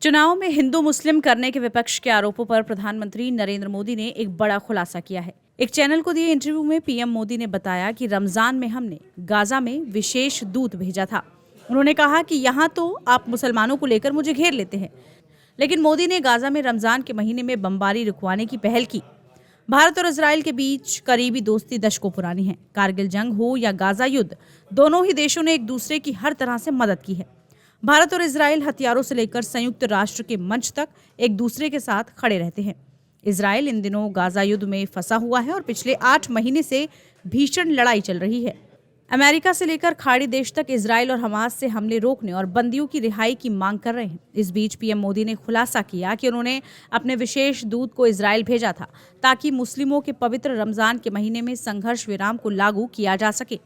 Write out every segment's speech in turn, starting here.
चुनाव में हिंदू मुस्लिम करने के विपक्ष के आरोपों पर प्रधानमंत्री नरेंद्र मोदी ने एक बड़ा खुलासा किया है। एक चैनल को दिए इंटरव्यू में पीएम मोदी ने बताया कि रमजान में हमने गाजा में विशेष दूत भेजा था। उन्होंने कहा कि यहाँ तो आप मुसलमानों को लेकर मुझे घेर लेते हैं, लेकिन मोदी ने गाजा में रमजान के महीने में बमबारी रुकवाने की पहल की। भारत और इजराइल के बीच करीबी दोस्ती दशकों पुरानी है। कारगिल जंग हो या गाजा युद्ध, दोनों ही देशों ने एक दूसरे की हर तरह से मदद की है। भारत और इजराइल हथियारों से लेकर संयुक्त राष्ट्र के मंच तक एक दूसरे के साथ खड़े रहते हैं। इजराइल इन दिनों गाजा युद्ध में फंसा हुआ है और पिछले 8 महीने से भीषण लड़ाई चल रही है। अमेरिका से लेकर खाड़ी देश तक इजराइल और हमास से हमले रोकने और बंदियों की रिहाई की मांग कर रहे हैं। इस बीच पीएम मोदी ने खुलासा किया कि उन्होंने अपने विशेष दूत को इजराइल भेजा था ताकि मुस्लिमों के पवित्र रमजान के महीने में संघर्ष विराम को लागू किया जा सके।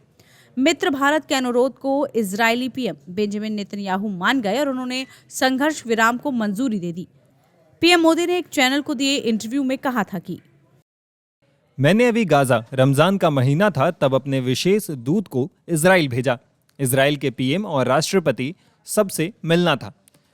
मित्र भारत के अनुरोध को इजरायली पीएम बेंजामिन नेतन्याहू मान गए और उन्होंने संघर्ष विराम को मंजूरी दे दी। पीएम मोदी ने एक चैनल को दिए इंटरव्यू में कहा था कि मैंने अभी गाजा रमजान का महीना था तब अपने विशेष दूत को इजराइल भेजा। इजराइल के पीएम और राष्ट्रपति सबसे मिलना था।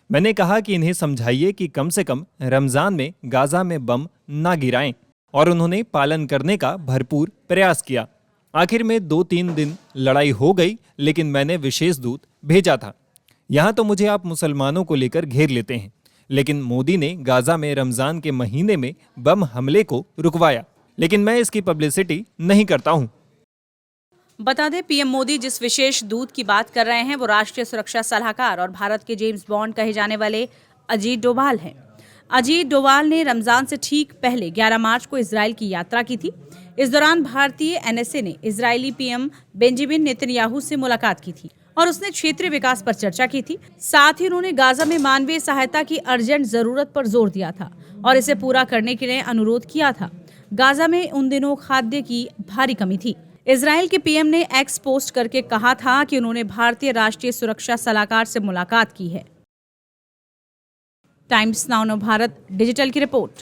मैंने कहा कि इन्हें समझाइए कि कम से कम रमजान में गाजा में बम ना गिराएं, और उन्होंने पालन करने का भरपूर प्रयास किया। आखिर में 2-3 दिन लड़ाई हो गई, लेकिन मैंने विशेष दूत भेजा था। यहाँ तो मुझे आप मुसलमानों को लेकर घेर लेते हैं, लेकिन मोदी ने गाजा में रमजान के महीने में बम हमले को रुकवाया, लेकिन मैं इसकी पब्लिसिटी नहीं करता हूँ। बता दें, पीएम मोदी जिस विशेष दूत की बात कर रहे हैं वो राष्ट्रीय सुरक्षा सलाहकार और भारत के जेम्स बॉन्ड कहे जाने वाले अजीत डोभाल हैं। अजीत डोभाल ने रमजान से ठीक पहले 11 मार्च को इजराइल की यात्रा की थी। इस दौरान भारतीय एनएसए ने इजरायली पीएम बेंजामिन नेतन्याहू से मुलाकात की थी और उसने क्षेत्रीय विकास पर चर्चा की थी। साथ ही उन्होंने गाजा में मानवीय सहायता की अर्जेंट जरूरत पर जोर दिया था और इसे पूरा करने के लिए अनुरोध किया था। गाजा में उन दिनों खाद्य की भारी कमी थी। इजराइल के पीएम ने एक्स पोस्ट करके कहा था कि उन्होंने भारतीय राष्ट्रीय सुरक्षा सलाहकार से मुलाकात की है। टाइम्स नाउ भारत डिजिटल की रिपोर्ट।